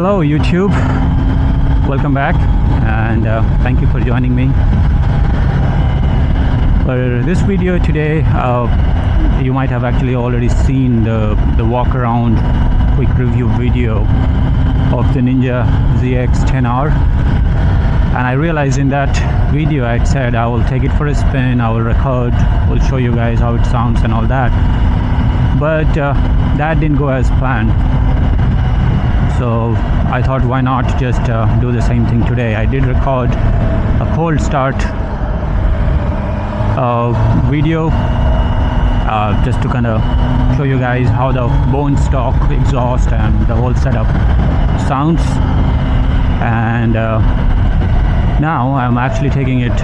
Hello YouTube, welcome back, and thank you for joining me for this video today. You might have actually already seen the walk around quick review video of the Ninja ZX-10R, and I realized in that video I said I will take it for a spin, I will record, will show you guys how it sounds and all that, but that didn't go as planned. So I thought, why not just do the same thing today. I did record a cold start video just to kind of show you guys how the bone stock exhaust and the whole setup sounds. And now I'm actually taking it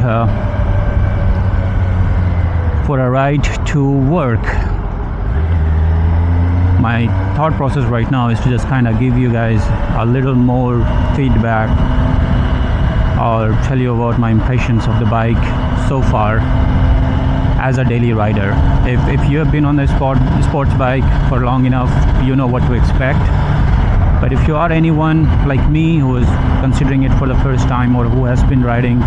for a ride to work. My thought process right now is to just kind of give you guys a little more feedback or tell you about my impressions of the bike so far as a daily rider. If you have been on the sports bike for long enough, you know what to expect. But if you are anyone like me who is considering it for the first time, or who has been riding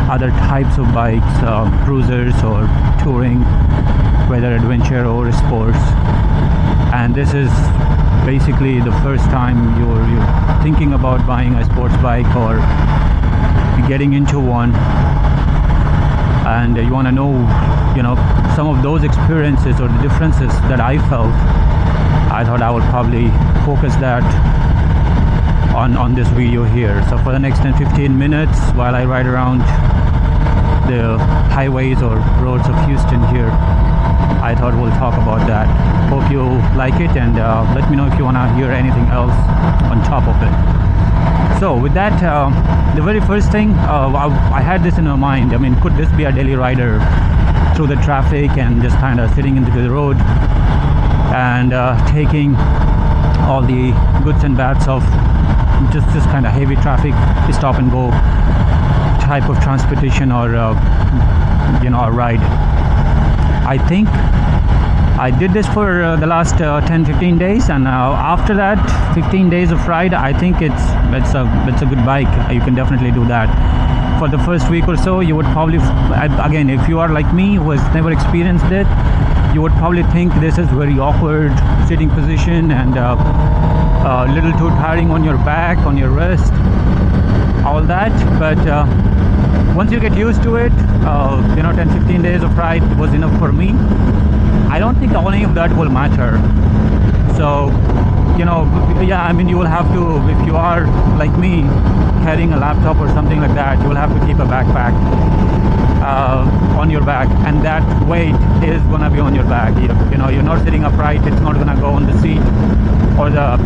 other types of bikes, cruisers or touring, whether adventure or sports, and this is basically the first time you're thinking about buying a sports bike or getting into one, and you want to know, some of those experiences or the differences that I felt, I thought I would probably focus that on this video here. So for the next 10-15 minutes while I ride around the highways or roads of Houston here, I thought we'll talk about that. Hope you like it, and let me know if you want to hear anything else on top of it. So with that, the very first thing, I had this in my mind. I mean, could this be a daily rider through the traffic and just kind of sitting into the road and taking all the goods and bads of just this kind of heavy traffic, stop and go type of transportation, or a ride. I think I did this for the last 10-15 days, and after that 15 days of ride, I think it's a good bike. You can definitely do that. For the first week or so, you would probably, again, if you are like me who has never experienced it, you would probably think this is very awkward sitting position and a little too tiring on your back, on your wrist, all that. But once you get used to it, 10-15 days of ride was enough for me. I don't think any of that will matter. So, I mean, you will have to, if you are like me, carrying a laptop or something like that, you will have to keep a backpack on your back, and that weight is going to be on your back. You're not sitting upright, it's not going to go on the seat or the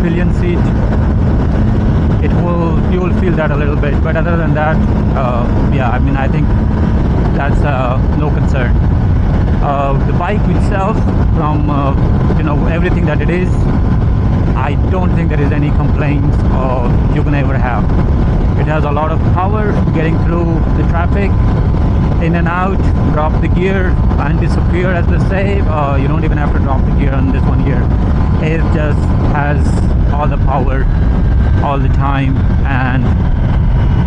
pillion seat. You will feel that a little bit, but other than that, I mean, I think that's no concern. The bike itself, from everything that it is, I don't think there is any complaints you can ever have. It has a lot of power getting through the traffic, in and out, drop the gear and disappear, as they say. You don't even have to drop the gear on this one here. It just has all the power all the time, and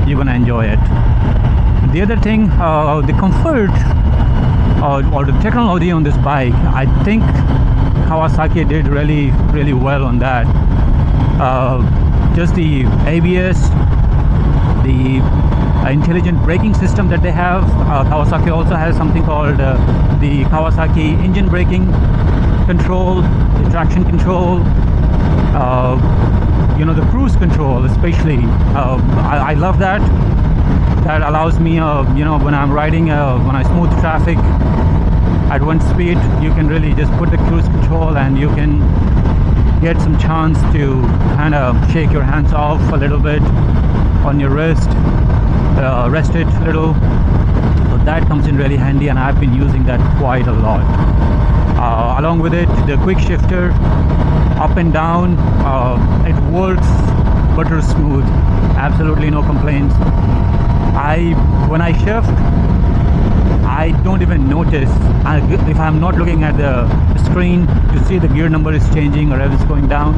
you're gonna enjoy it. The other thing, the comfort or the technology on this bike, I think Kawasaki did really, really well on that. Just the ABS, the intelligent braking system that they have. Kawasaki also has something called the Kawasaki engine braking control, the traction control, the cruise control especially. I love that. That allows me, when I'm riding, when I smooth traffic at one speed, you can really just put the cruise control and you can get some chance to kind of shake your hands off a little bit on your wrist, rest it a little. So that comes in really handy, and I've been using that quite a lot. Along with it, the quick shifter, up and down, it works butter smooth, absolutely no complaints. When I shift, I don't even notice if I'm not looking at the screen to see the gear number is changing or rev is going down.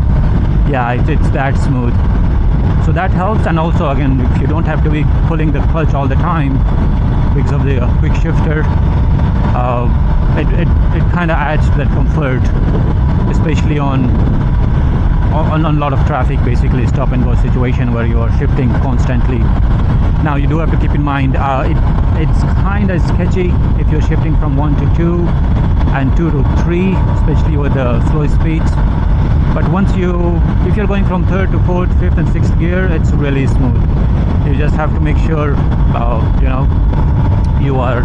Yeah, it's that smooth. So that helps. And also, again, if you don't have to be pulling the clutch all the time because of the quick shifter, it kind of adds to that comfort, especially on a lot of traffic, basically stop and go situation where you are shifting constantly. Now you do have to keep in mind it's kind of sketchy if you're shifting from 1 to 2 and 2 to 3, especially with the slow speeds. But if you're going from 3rd to 4th, 5th and 6th gear, it's really smooth. You just have to make sure you are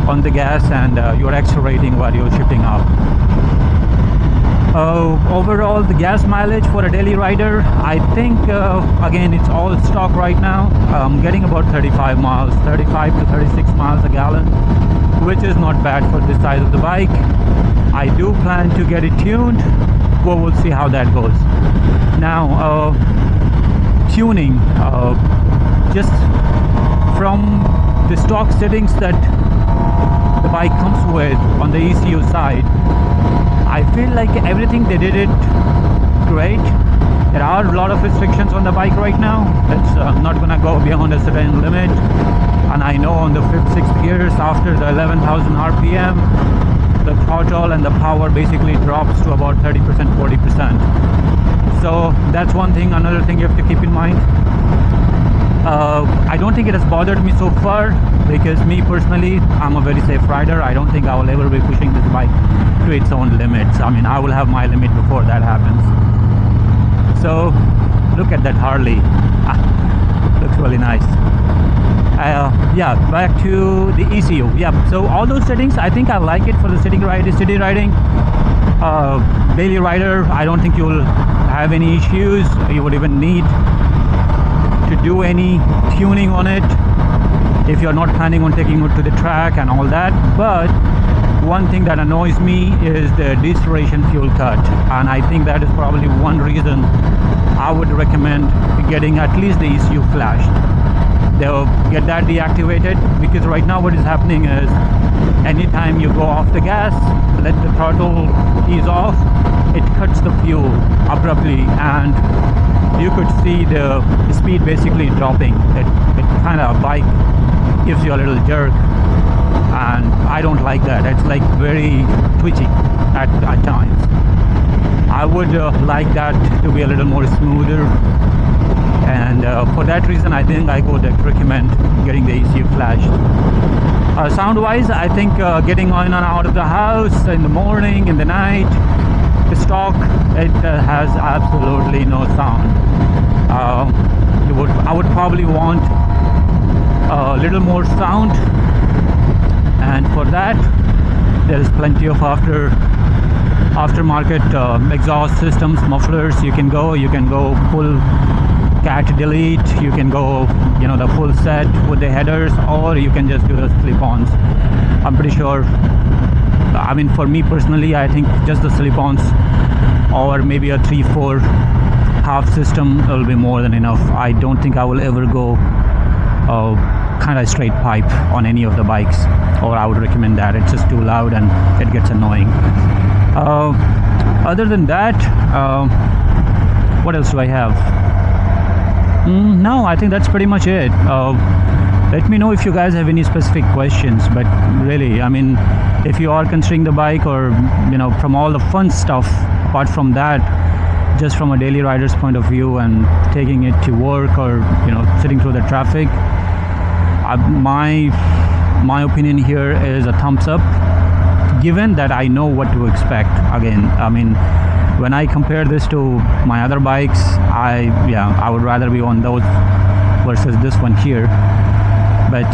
on the gas and you're accelerating while you're shifting up. Overall, the gas mileage for a daily rider, I think again, it's all stock right now. I'm getting about 35 to 36 miles a gallon, which is not bad for this size of the bike. I do plan to get it tuned, but we'll see how that goes. Now, tuning, just from the stock settings that the bike comes with on the ECU side, I feel like everything they did it great. There are a lot of restrictions on the bike right now. It's not gonna go beyond a certain limit, and I know on the 5th, 6th gears after the 11,000 RPM, the throttle and the power basically drops to about 30%, 40%. So that's one thing. Another thing you have to keep in mind, I don't think it has bothered me so far, because me personally, I'm a very safe rider. I don't think I will ever be pushing this bike to its own limits. I mean, I will have my limit before that happens. So look at that Harley. Looks really nice. Yeah, back to the ECU. Yeah, so all those settings, I think I like it for the city riding. Daily rider, I don't think you'll have any issues. You would even need to do any tuning on it if you're not planning on taking it to the track and all that. But one thing that annoys me is the deceleration fuel cut, and I think that is probably one reason I would recommend getting at least the ECU flashed. They'll get that deactivated, because right now what is happening is anytime you go off the gas, let the throttle ease off, it cuts the fuel abruptly, and you could see the speed basically dropping. It kind of bike gives you a little jerk, and I don't like that. It's like very twitchy at times. I would like that to be a little more smoother, and for that reason I think I would recommend getting the ECU flashed. Sound wise, I think getting on and out of the house in the morning, in the night, the stock, it has absolutely no sound. I would probably want a little more sound, and for that there is plenty of aftermarket exhaust systems, mufflers. You can go full cat delete, you can go the full set with the headers, or you can just do the slip-ons. I'm pretty sure, I mean, for me personally, I think just the slip-ons or maybe a 3/4 half system will be more than enough. I don't think I will ever go kind of straight pipe on any of the bikes, or I would recommend that. It's just too loud and it gets annoying. Other than that, what else do I have? No, I think that's pretty much it. Let me know if you guys have any specific questions, but really, I mean, if you are considering the bike, or from all the fun stuff apart from that, just from a daily rider's point of view and taking it to work, or sitting through the traffic, my opinion here is a thumbs up, given that I know what to expect. Again, I mean, when I compare this to my other bikes, I would rather be on those versus this one here. But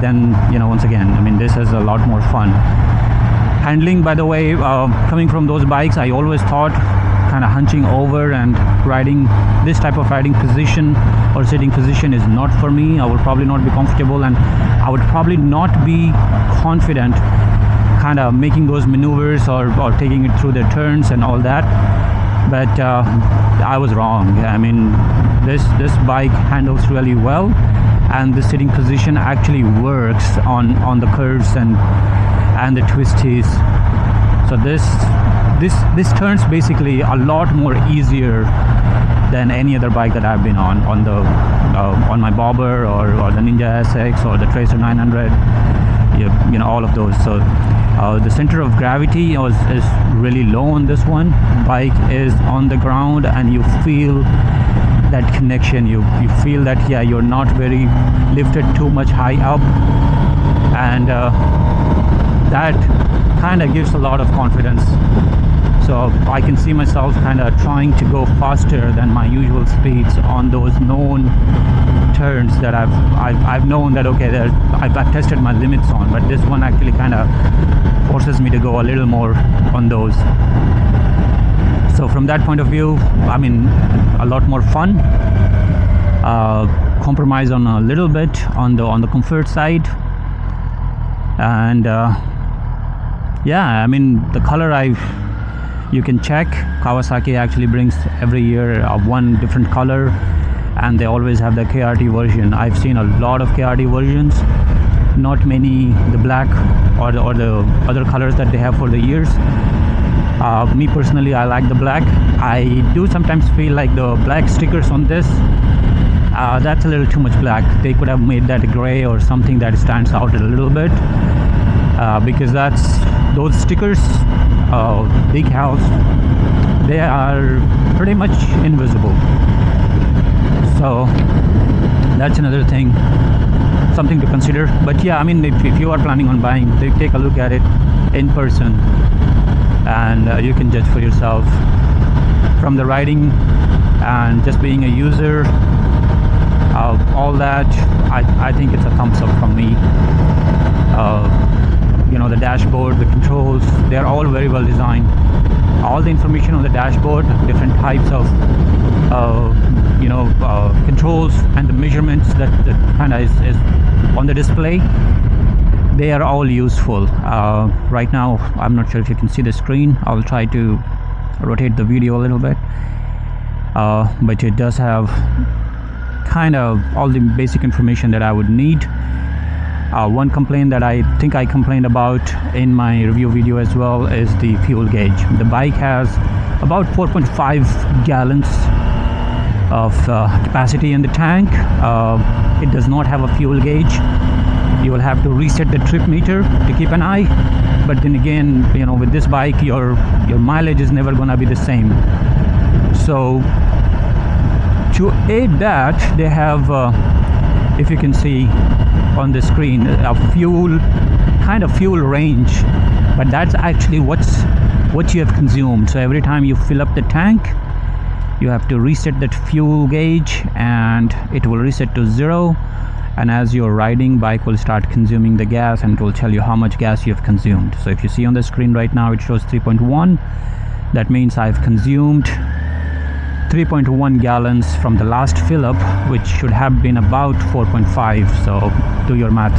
then once again, I mean, this is a lot more fun. Handling, by the way, coming from those bikes, I always thought kind of hunching over and riding this type of riding position or sitting position is not for me. I would probably not be comfortable, and I would probably not be confident kind of making those maneuvers or taking it through the turns and all that. But I was wrong. I mean, this bike handles really well, and the sitting position actually works on the curves and the twisties. So this turns basically a lot more easier than any other bike that I've been on the on my Bobber or the Ninja SX or the Tracer 900, you know, all of those. So the center of gravity is really low on this one. Bike is on the ground and you feel that connection. You feel that, yeah, you're not very lifted too much high up, and that kind of gives a lot of confidence. So I can see myself kind of trying to go faster than my usual speeds on those known turns that I've known that, okay, I've tested my limits on, but this one actually kind of forces me to go a little more on those. So from that point of view, I mean, a lot more fun. Compromise on a little bit on the comfort side, and yeah, I mean, the color you can check. Kawasaki actually brings every year one different color, and they always have the KRT version. I've seen a lot of KRT versions, not many the black or the other colors that they have for the years. Me personally, I like the black. I do sometimes feel like the black stickers on this, that's a little too much black. They could have made that gray or something that stands out a little bit, because those stickers, decals, they are pretty much invisible. So that's another thing, something to consider. But yeah, I mean, if you are planning on buying, take a look at it in person, and you can judge for yourself from the riding and just being a user. All that, I think it's a thumbs up from me. You know, the dashboard, the controls, they're all very well designed. All the information on the dashboard, different types of controls and the measurements that kind of is on the display, they are all useful. Right now, I'm not sure if you can see the screen. I'll try to rotate the video a little bit, but it does have kind of all the basic information that I would need. One complaint that I think I complained about in my review video as well is the fuel gauge. The bike has about 4.5 gallons of capacity in the tank. It does not have a fuel gauge. You will have to reset the trip meter to keep an eye, but then again, you know, with this bike your mileage is never gonna be the same. So to aid that, they have, if you can see on the screen, a fuel range, but that's actually what you have consumed. So every time you fill up the tank, you have to reset that fuel gauge, and it will reset to 0. And as you're riding, bike will start consuming the gas, and it will tell you how much gas you have consumed. So if you see on the screen right now, it shows 3.1. That means I've consumed 3.1 gallons from the last fill up, which should have been about 4.5. So do your math,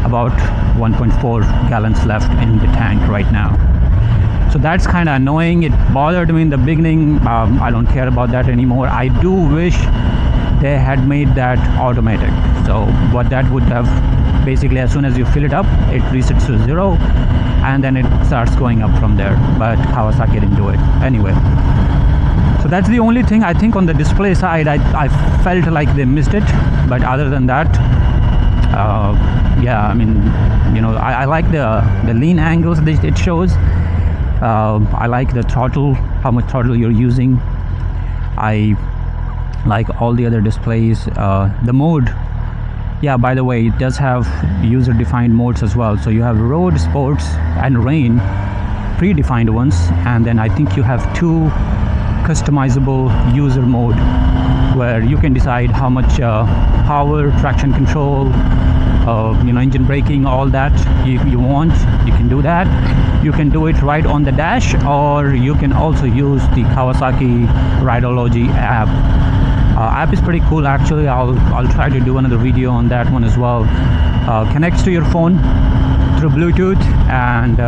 about 1.4 gallons left in the tank right now. So that's kind of annoying. It bothered me in the beginning. I don't care about that anymore. I do wish they had made that automatic. So what that would have, basically as soon as you fill it up, it resets to 0, and then it starts going up from there. But Kawasaki didn't do it anyway. So that's the only thing I think on the display side I felt like they missed it. But other than that, yeah, I mean, you know, I like the lean angles that it shows. I like the throttle, how much throttle you're using. I like all the other displays. The mode, yeah, by the way, it does have user-defined modes as well. So you have road, sports, and rain, predefined ones, and then I think you have 2 customizable user mode where you can decide how much power, traction control, engine braking, all that you want. You can do that. You can do it right on the dash, or you can also use the Kawasaki Rideology app. App is pretty cool actually. I'll try to do another video on that one as well. Connects to your phone through Bluetooth, and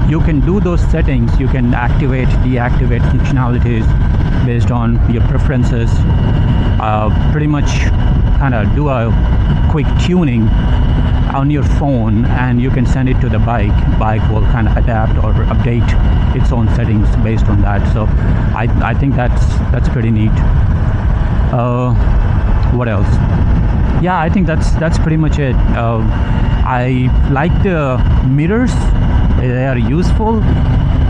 you can do those settings. You can activate, deactivate functionalities based on your preferences. Pretty much kind of do a quick tuning on your phone, and you can send it to the bike. Bike will kind of adapt or update its own settings based on that. So I think that's pretty neat. What else? Yeah, I think that's pretty much it. I like the mirrors. They are useful,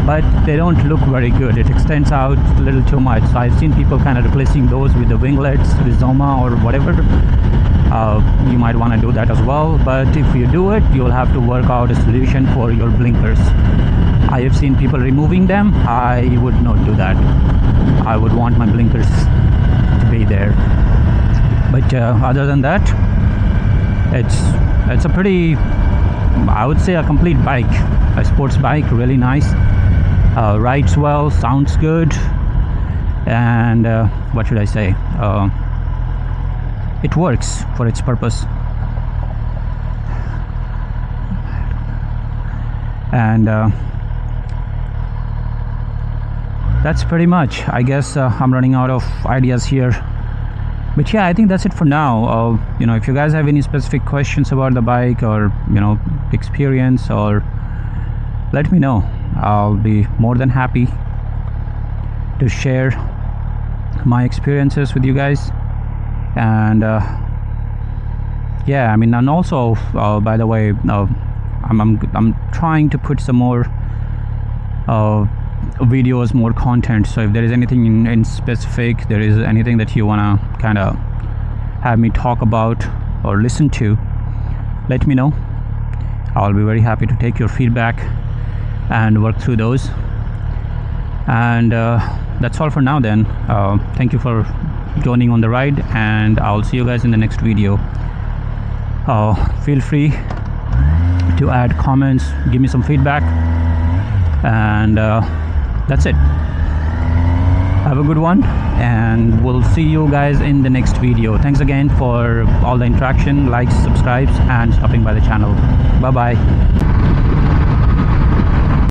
but they don't look very good. It extends out a little too much. So I've seen people kind of replacing those with the winglets, Rizoma or whatever. You might want to do that as well, but if you do it, you'll have to work out a solution for your blinkers. I have seen people removing them. I would not do that. I would want my blinkers to be there. But other than that, it's a pretty, I would say, a complete bike, a sports bike. Really nice, rides well, sounds good, and what should I say, it works for its purpose. And that's pretty much, I guess. I'm running out of ideas here, but yeah, I think that's it for now. If you guys have any specific questions about the bike, or experience, or let me know. I'll be more than happy to share my experiences with you guys. And yeah, I mean, and also by the way, I'm trying to put some more videos, more content. So if there is anything in specific, there is anything that you want to kind of have me talk about or listen to, let me know. I'll be very happy to take your feedback and work through those. And that's all for now then. Thank you for joining on the ride, and I'll see you guys in the next video. Feel free to add comments, give me some feedback, and that's it. Have a good one, and we'll see you guys in the next video. Thanks again for all the interaction, likes, subscribes, and stopping by the channel. Bye bye.